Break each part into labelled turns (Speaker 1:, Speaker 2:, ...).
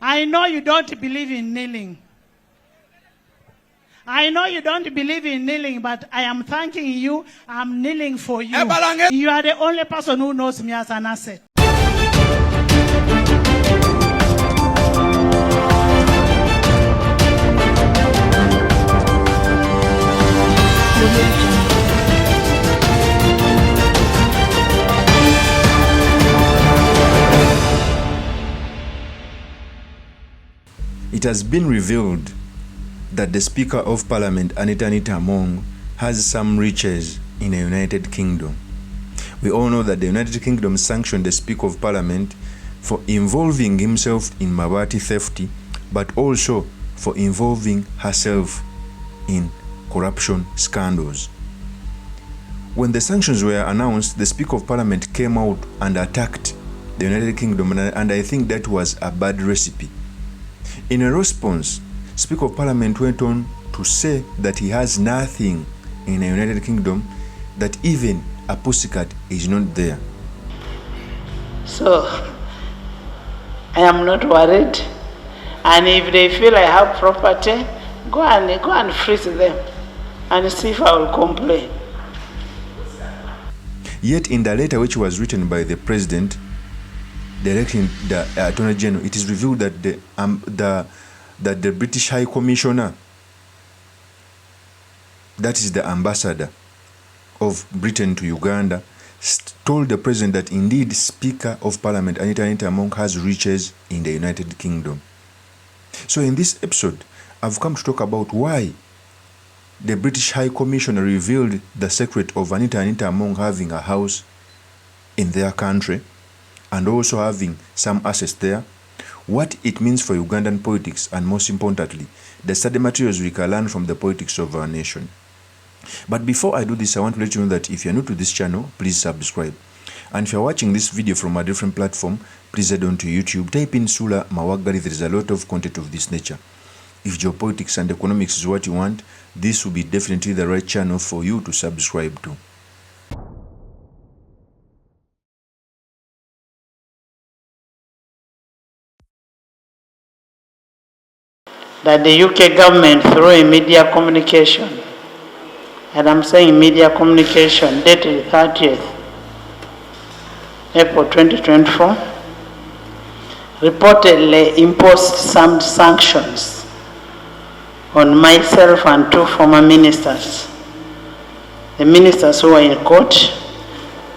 Speaker 1: I know you don't believe in kneeling. I know you don't believe in kneeling, but I am thanking you. I'm kneeling for you. You are the only person who knows me as an asset.
Speaker 2: It has been revealed that the Speaker of Parliament, Anita Among, has some riches in the United Kingdom. We all know that the United Kingdom sanctioned the Speaker of Parliament for involving himself in Mabati theft, but also for involving herself in corruption scandals. When the sanctions were announced, the Speaker of Parliament came out and attacked the United Kingdom, and I think that was a bad recipe. In a response, Speaker of Parliament went on to say that he has nothing in the United Kingdom, that even a pussycat is not there.
Speaker 3: So, I am not worried. And if they feel I have property, go and freeze them and see if I will complain.
Speaker 2: Yet in the letter which was written by the President directing the Attorney General, it is revealed that the British High Commissioner, that is the ambassador of Britain to Uganda, told the President that indeed Speaker of Parliament Anita Among has riches in the United Kingdom. So in this episode, I've come to talk about why the British High Commissioner revealed the secret of Anita Among having a house in their country and also having some assets there, what it means for Ugandan politics, and most importantly, the study materials we can learn from the politics of our nation. But before I do this, I want to let you know that if you're new to this channel, please subscribe. And if you're watching this video from a different platform, please head on to YouTube, type in Sula Mawagali. There is a lot of content of this nature. If geopolitics and economics is what you want, this will be definitely the right channel for you to subscribe to.
Speaker 3: That the UK government, through a media communication, and I'm saying media communication, dated 30th April 2024, reportedly imposed some sanctions on myself and two former ministers. The ministers who were in court,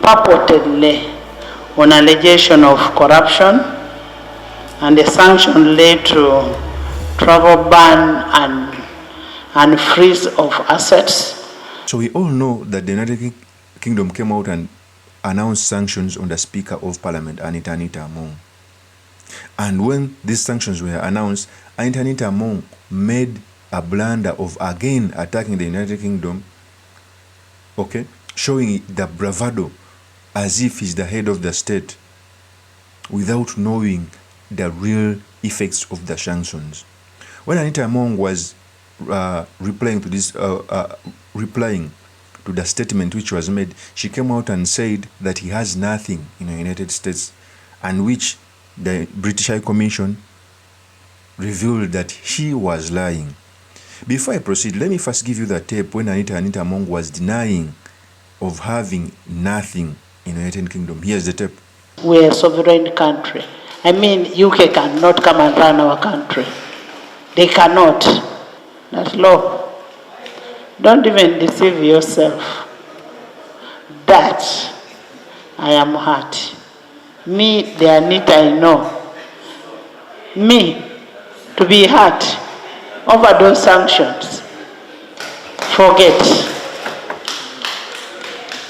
Speaker 3: purportedly on allegation of corruption, and the sanction led to travel ban and freeze of assets.
Speaker 2: So we all know that the United Kingdom came out and announced sanctions on the Speaker of Parliament, Anita Among. And when these sanctions were announced, Anita Among made a blunder of again attacking the United Kingdom, okay, showing the bravado as if he's the head of the state without knowing the real effects of the sanctions. When Anita Among was replying to the statement which was made, she came out and said that he has nothing in the United States, and which the British High Commission revealed that he was lying. Before I proceed, let me first give you the tape when Anita Among was denying of having nothing in the United Kingdom. Here's the tape.
Speaker 3: We're a sovereign country. I mean, UK cannot come and run our country. They cannot. That's law. Don't even deceive yourself. That I am hurt. Me, the Anita I know. Me, to be hurt over those sanctions. Forget.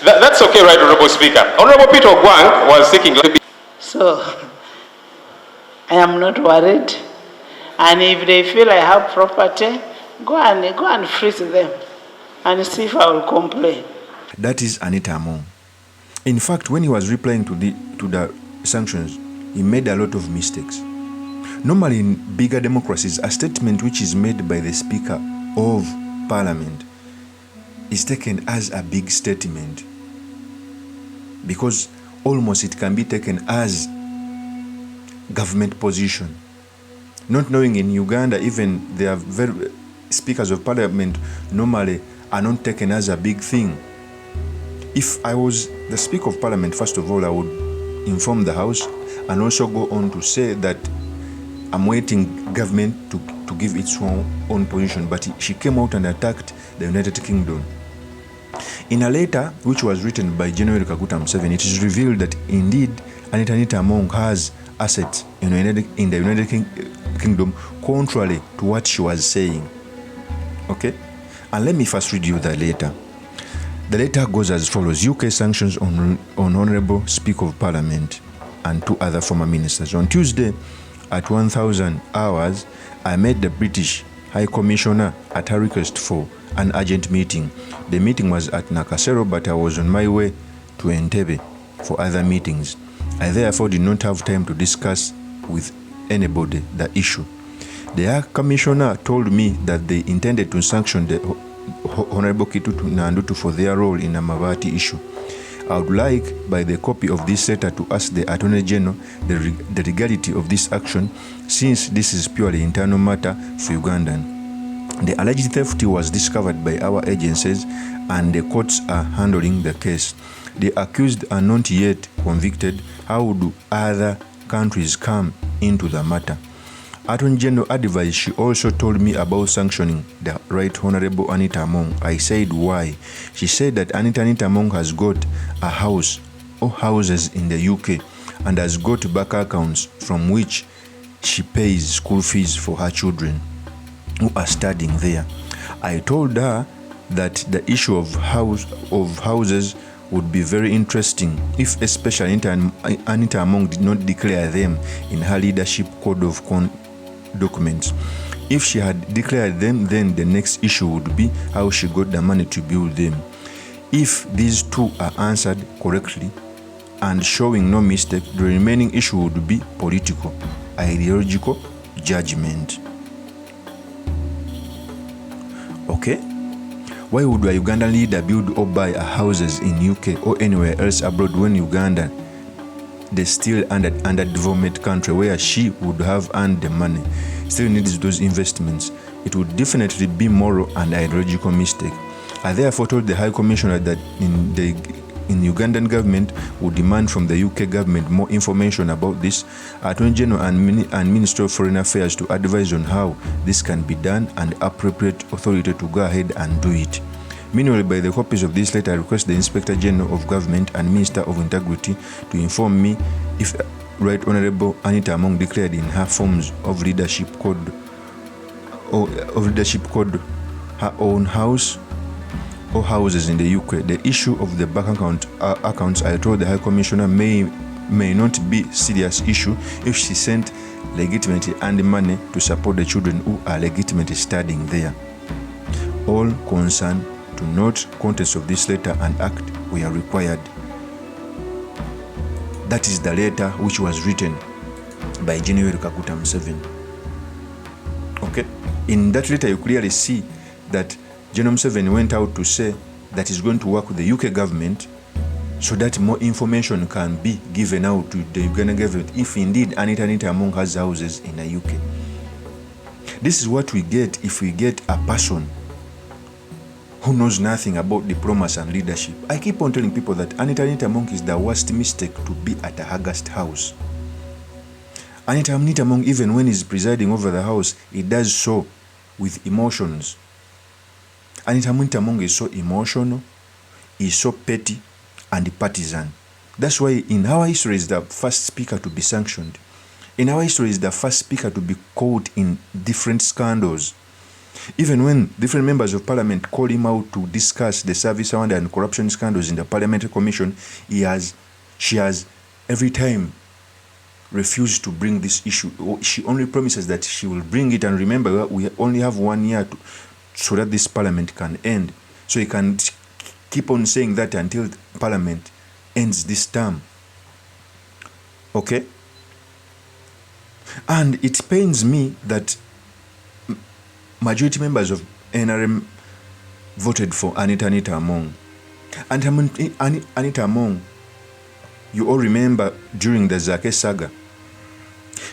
Speaker 4: That's okay, right, Honorable Speaker. Honorable Peter Ogwang was seeking...
Speaker 3: So, I am not worried. And if they feel I have property, go and freeze them and see if I will complain.
Speaker 2: That is Anita Among. In fact, when he was replying to the sanctions, he made a lot of mistakes. Normally in bigger democracies, a statement which is made by the Speaker of Parliament is taken as a big statement, because almost it can be taken as government position. Not knowing in Uganda, even their very speakers of parliament normally are not taken as a big thing. If I was the Speaker of Parliament, first of all, I would inform the House and also go on to say that I'm waiting government to give its own position. But she came out and attacked the United Kingdom. In a letter which was written by General Kaguta Museveni, it is revealed that indeed Anita Among has assets in the United Kingdom, contrary to what she was saying. Okay? And let me first read you the letter. The letter goes as follows. UK sanctions on Honourable Speaker of Parliament and 2 other former ministers. On Tuesday at 1000 hours, I met the British High Commissioner at her request for an urgent meeting. The meeting was at Nakasero, but I was on my way to Entebbe for other meetings. I therefore did not have time to discuss with anybody the issue. The High Commissioner told me that they intended to sanction the Honorable Kitutu Nandutu for their role in the Mavati issue. I would like, by the copy of this letter, to ask the Attorney General the legality of this action, since this is purely internal matter for Ugandan. The alleged theft was discovered by our agencies and the courts are handling the case. The accused are not yet convicted. How do other countries come into the matter? Attorney General advised. She also told me about sanctioning the Right Honorable Anita Among. I said why. She said that Anita Among has got a house or houses in the UK and has got bank accounts from which she pays school fees for her children who are studying there. I told her that the issue of houses would be very interesting if especially Anita Among did not declare them in her leadership code of documents. If she had declared them, then the next issue would be how she got the money to build them. If these two are answered correctly and showing no mistake, the remaining issue would be political, ideological judgment. Okay? Why would a Ugandan leader build or buy houses in UK or anywhere else abroad when Uganda, the still underdeveloped country where she would have earned the money, still needs those investments? It would definitely be moral and ideological mistake. I therefore told the High Commissioner that in Ugandan government would demand from the UK government more information about this, Attorney General and Minister of Foreign Affairs to advise on how this can be done and appropriate authority to go ahead and do it. Meanwhile, by the copies of this letter, I request the Inspector General of Government and Minister of Integrity to inform me if Right Honourable Anita Among declared in her forms of leadership code her own house or houses in the UK. The issue of the bank accounts, I told the High Commissioner, may not be serious issue if she sent legitimately earned money to support the children who are legitimately studying there. All concerned to note contents of this letter and act were required. That is the letter which was written by General Kaguta Museveni. Okay? In that letter, you clearly see that General Museveni went out to say that he's going to work with the UK government so that more information can be given out to the Ugandan government if indeed Anita Among has houses in the UK. This is what we get if we get a person who knows nothing about diplomacy and leadership. I keep on telling people that Anita Among is the worst mistake to be at a August house. Anita Among, even when he's presiding over the house, he does so with emotions. Anita Among is so emotional, is so petty and partisan. That's why in our history is the first speaker to be sanctioned. In our history is the first speaker to be caught in different scandals. Even when different members of parliament call him out to discuss the service award and corruption scandals in the parliamentary commission, she has every time refused to bring this issue. She only promises that she will bring it, and remember, we only have 1 year so that this parliament can end. So he can keep on saying that until parliament ends this term. Okay? And it pains me that majority members of NRM voted for Anita Among. And Anita Among, you all remember during the Zake saga,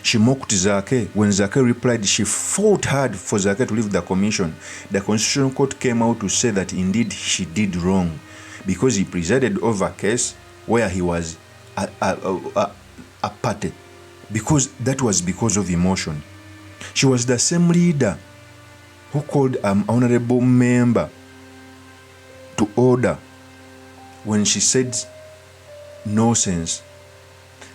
Speaker 2: She mocked Zake. When Zake replied, she fought hard for Zake to leave the commission. The Constitutional Court came out to say that indeed she did wrong because he presided over a case where he was a party, because that was because of emotion. She was the same leader who called an honorable member to order when she said nonsense.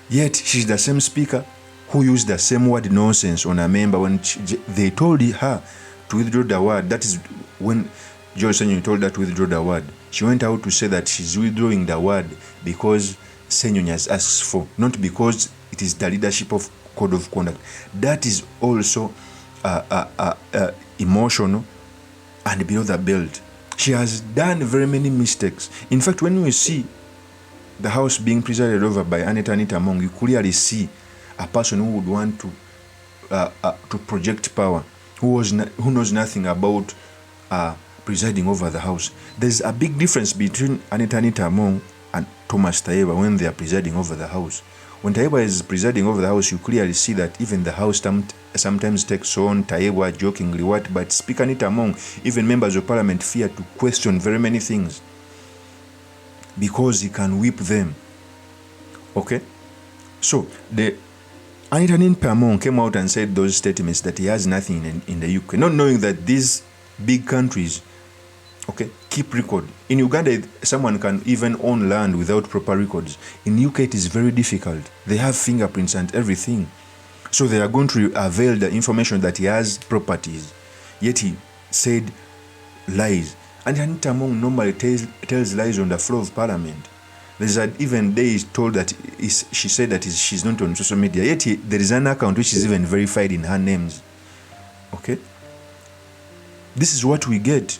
Speaker 2: Yet she's the same speaker who used the same word nonsense on a member when they told her to withdraw the word. That is when George Senyo told her to withdraw the word. She went out to say that she's withdrawing the word because Senyo has asked for, not because it is the leadership of code of conduct. That is also emotional and below the belt. She has done very many mistakes. In fact, when we see the house being presided over by Anita Among, you clearly see a person who would want to project power, who knows nothing about presiding over the house. There's a big difference between Anita Among and Thomas Taiba when they are presiding over the house. When Taiba is presiding over the house, you clearly see that even the house sometimes takes on Taiba jokingly what, but Speaker Anita Among, even members of parliament fear to question very many things because he can whip them. Okay? So, the Anita Among came out and said those statements that he has nothing in the UK, not knowing that these big countries, okay, keep record. In Uganda, someone can even own land without proper records. In UK, it is very difficult. They have fingerprints and everything. So they are going to avail the information that he has properties. Yet he said lies. And Anita Among normally tells lies on the floor of parliament. There's even day he's told that she said that she's not on social media. Yet there is an account which is even verified in her names. Okay? This is what we get.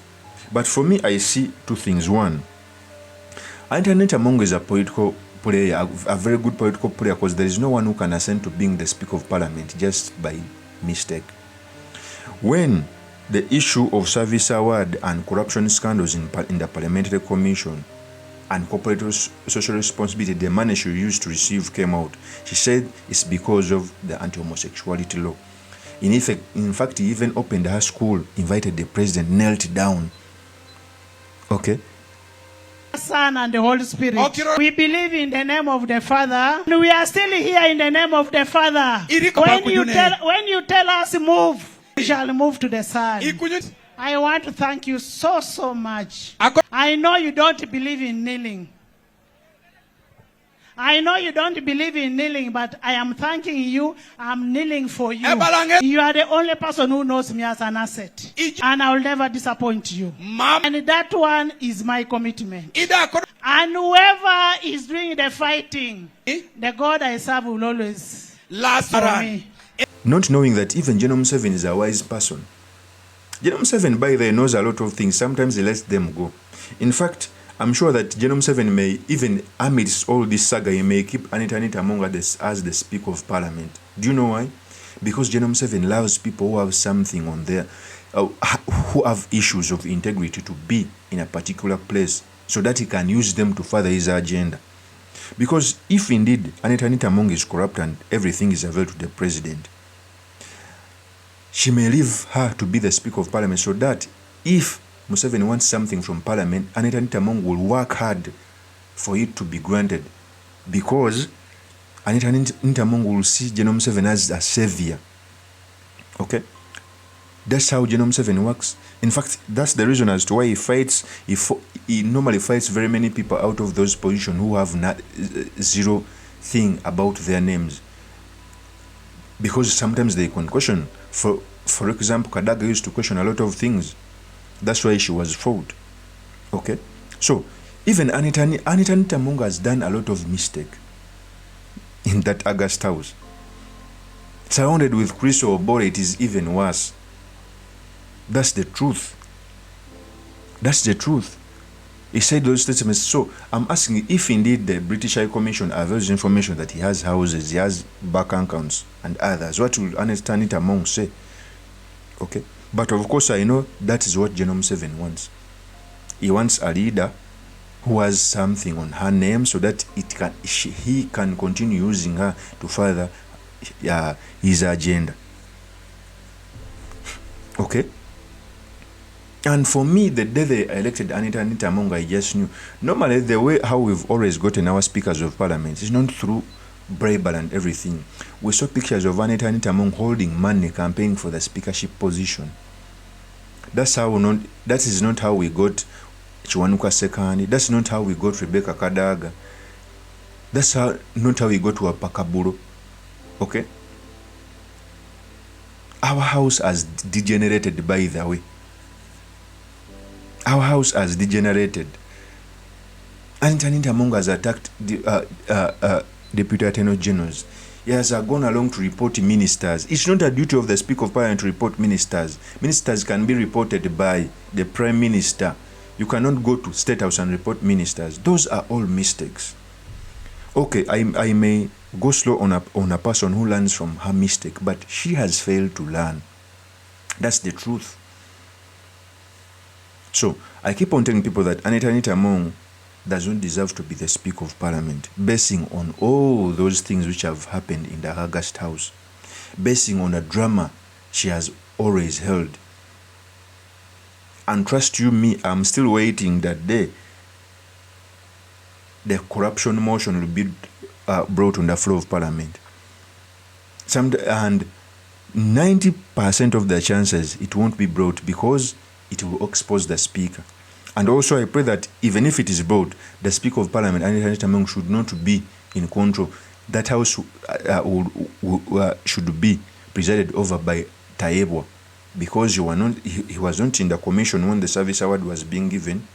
Speaker 2: But for me, I see two things. One, Anita Among is a political player, a very good political player, because there is no one who can ascend to being the Speaker of Parliament just by mistake. When the issue of service award and corruption scandals in the Parliamentary Commission and corporate social responsibility, the money she used to receive came out, she said it's because of the anti-homosexuality law. In fact, he even opened her school, invited the president, knelt down. Okay?
Speaker 1: Son and the Holy Spirit. Okay. We believe in the name of the Father. And we are still here in the name of the Father. When you tell us move, we shall move to the Son. I want to thank you so much. I know you don't believe in kneeling. I know you don't believe in kneeling, but I am thanking you. I'm kneeling for you. You are the only person who knows me as an asset. And I will never disappoint you. And that one is my commitment. And whoever is doing the fighting, the God I serve will always for me.
Speaker 2: Not knowing that even General Museveni is a wise person. General Museveni, by the way, knows a lot of things. Sometimes he lets them go. In fact, I'm sure that General Museveni may, even amidst all this saga, he may keep Anita Among as the Speaker of Parliament. Do you know why? Because General Museveni allows people who have something on their, who have issues of integrity to be in a particular place so that he can use them to further his agenda. Because if indeed Anita Among is corrupt and everything is available to the president, she may leave her to be the Speaker of Parliament so that if Museveni wants something from Parliament, Anita Among will work hard for it to be granted, because Anita Among will see General Museveni as a savior. Okay? That's how General Museveni works. In fact, that's the reason as to why he fights. He normally fights very many people out of those positions who have zero thing about their names. Because sometimes they can question. For example, Kadaga used to question a lot of things. That's why she was fought. Okay? So, even Anita Among has done a lot of mistake in that August house. Surrounded with Chris Obore, it is even worse. That's the truth. That's the truth. He said those statements. So, I'm asking if indeed the British High Commission avails information that he has houses, he has bank accounts, and others. What will Anita Among say? Okay? But of course, I know that is what General Museveni wants. He wants a leader who has something on her name so that he can continue using her to further his agenda. Okay? And for me, the day they elected Anita Among, I just knew. Normally, the way how we've always gotten our speakers of parliament is not through bribery and everything. We saw pictures of Anita Among holding money, campaigning for the speakership position. That is not how we got Chiwanuka Sekani. That's not how we got Rebecca Kadaga. That's not how we got to Apakaburo. Okay? Our house has degenerated, by the way. Our house has degenerated. Anita Among has attacked Deputy Attorney Generals. He has gone along to report ministers. It's not a duty of the Speaker of Parliament to report ministers. Ministers can be reported by the Prime Minister. You cannot go to State House and report ministers. Those are all mistakes. Okay, I may go slow on a person who learns from her mistake, but she has failed to learn. That's the truth. So I keep on telling people that Anita Among doesn't deserve to be the Speaker of Parliament, basing on all those things which have happened in the August House, basing on a drama she has always held. And trust you me, I'm still waiting that day the corruption motion will be brought on the floor of Parliament. And 90% of the chances it won't be brought because it will expose the Speaker. And also I pray that even if it is brought, the Speaker of Parliament, Anita Among, should not be in control. That house should be presided over by Taebwa, because he was not in the commission when the service award was being given,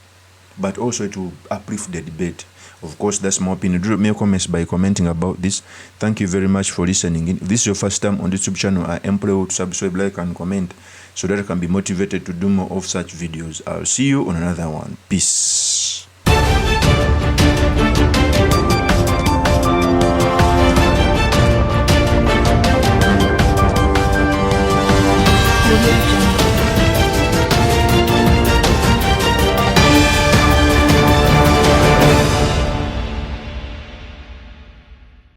Speaker 2: but also it will uplift the debate. Of course, that's my opinion. Drop me a comments by commenting about this. Thank you very much for listening in. If this is your first time on this YouTube channel, I implore you to subscribe, like, and comment so that I can be motivated to do more of such videos. I'll see you on another one. Peace.